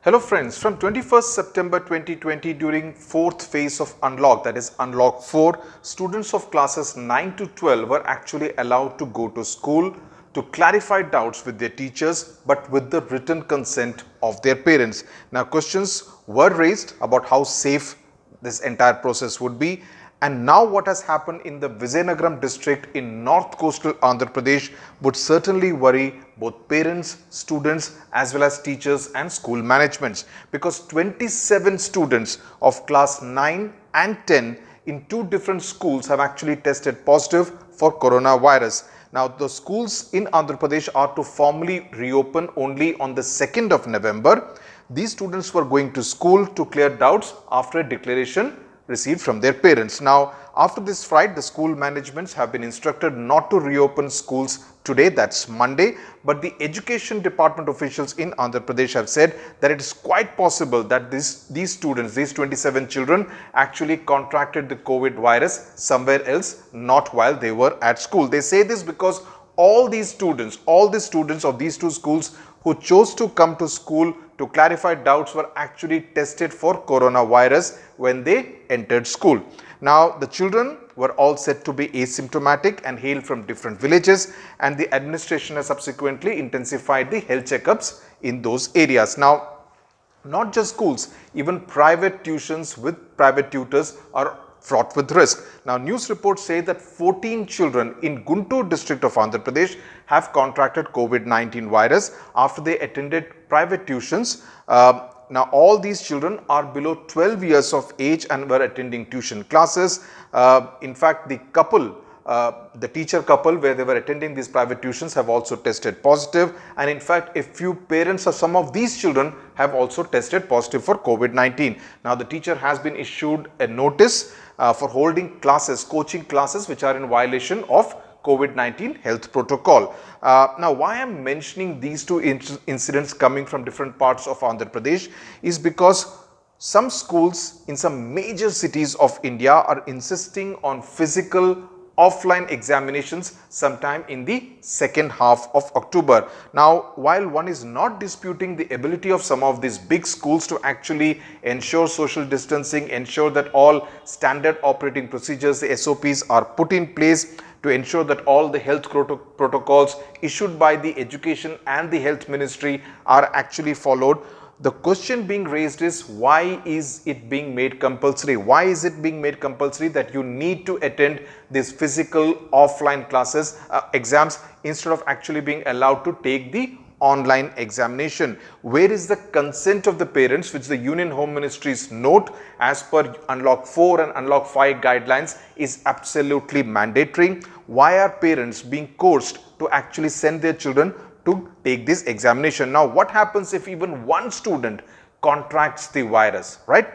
Hello friends, from 21st September 2020 during fourth phase of unlock, that is unlock 4, students of classes 9 to 12 were actually allowed to go to school to clarify doubts with their teachers but with the written consent of their parents. Now questions were raised about how safe this entire process would be, and now what has happened in the Vizianagaram district in north coastal Andhra Pradesh would certainly worry both parents, students as well as teachers and school managements, because 27 students of class 9 and 10 in two different schools have actually tested positive for coronavirus. Now the schools in Andhra Pradesh are to formally reopen only on the 2nd of November. These students were going to school to clear doubts after a declaration received from their parents. Now, after this fright, the school managements have been instructed not to reopen schools today, that's Monday, but the education department officials in Andhra Pradesh have said that it is quite possible that these students, these 27 children actually contracted the COVID virus somewhere else, not while they were at school. They say this because all the students of these two schools who chose to come to school to clarify doubts were actually tested for coronavirus when they entered school. Now the children were all said to be asymptomatic and hail from different villages, and the administration has subsequently intensified the health checkups in those areas. Now not just schools, even private tuitions with private tutors are fraught with risk. Now news reports say that 14 children in Guntur district of Andhra Pradesh have contracted COVID-19 virus after they attended private tuitions. Now all these children are below 12 years of age and were attending tuition classes. In fact, the teacher couple where they were attending these private tuitions have also tested positive, and in fact a few parents of some of these children have also tested positive for COVID-19. Now the teacher has been issued a notice for holding classes, coaching classes which are in violation of COVID-19 health protocol. Now why I am mentioning these two incidents coming from different parts of Andhra Pradesh is because some schools in some major cities of India are insisting on physical offline examinations sometime in the second half of October. Now, while one is not disputing the ability of some of these big schools to actually ensure social distancing, ensure that all standard operating procedures, the SOPs are put in place to ensure that all the health protocols issued by the Education and the Health Ministry are actually followed. The question being raised is, why is it being made compulsory? Why is it being made compulsory that you need to attend these physical offline classes, exams, instead of actually being allowed to take the online examination? Where is the consent of the parents, which the Union Home Ministry's note as per Unlock 4 and Unlock 5 guidelines is absolutely mandatory? Why are parents being coerced to actually send their children to take this examination? Now what happens if even one student contracts the virus, right?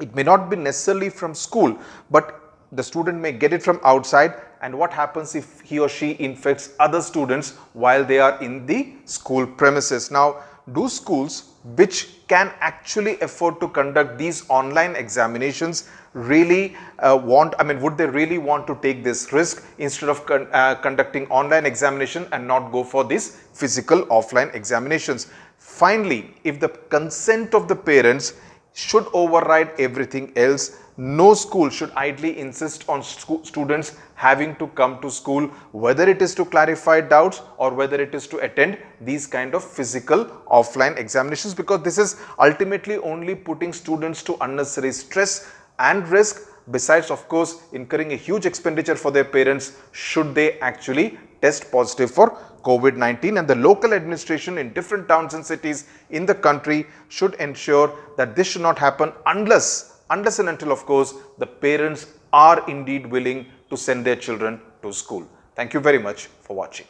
It may not be necessarily from school, but the student may get it from outside, and what happens if he or she infects other students while they are in the school premises? Now do schools which can actually afford to conduct these online examinations really would they really want to take this risk instead of conducting online examination and not go for these physical offline examinations? Finally, if the consent of the parents should override everything else, no school should idly insist on students having to come to school, whether it is to clarify doubts or whether it is to attend these kind of physical offline examinations, because this is ultimately only putting students to unnecessary stress and risk, besides of course incurring a huge expenditure for their parents should they actually test positive for COVID-19. And the local administration in different towns and cities in the country should ensure that this should not happen unless and until of course the parents are indeed willing to send their children to school. Thank you very much for watching.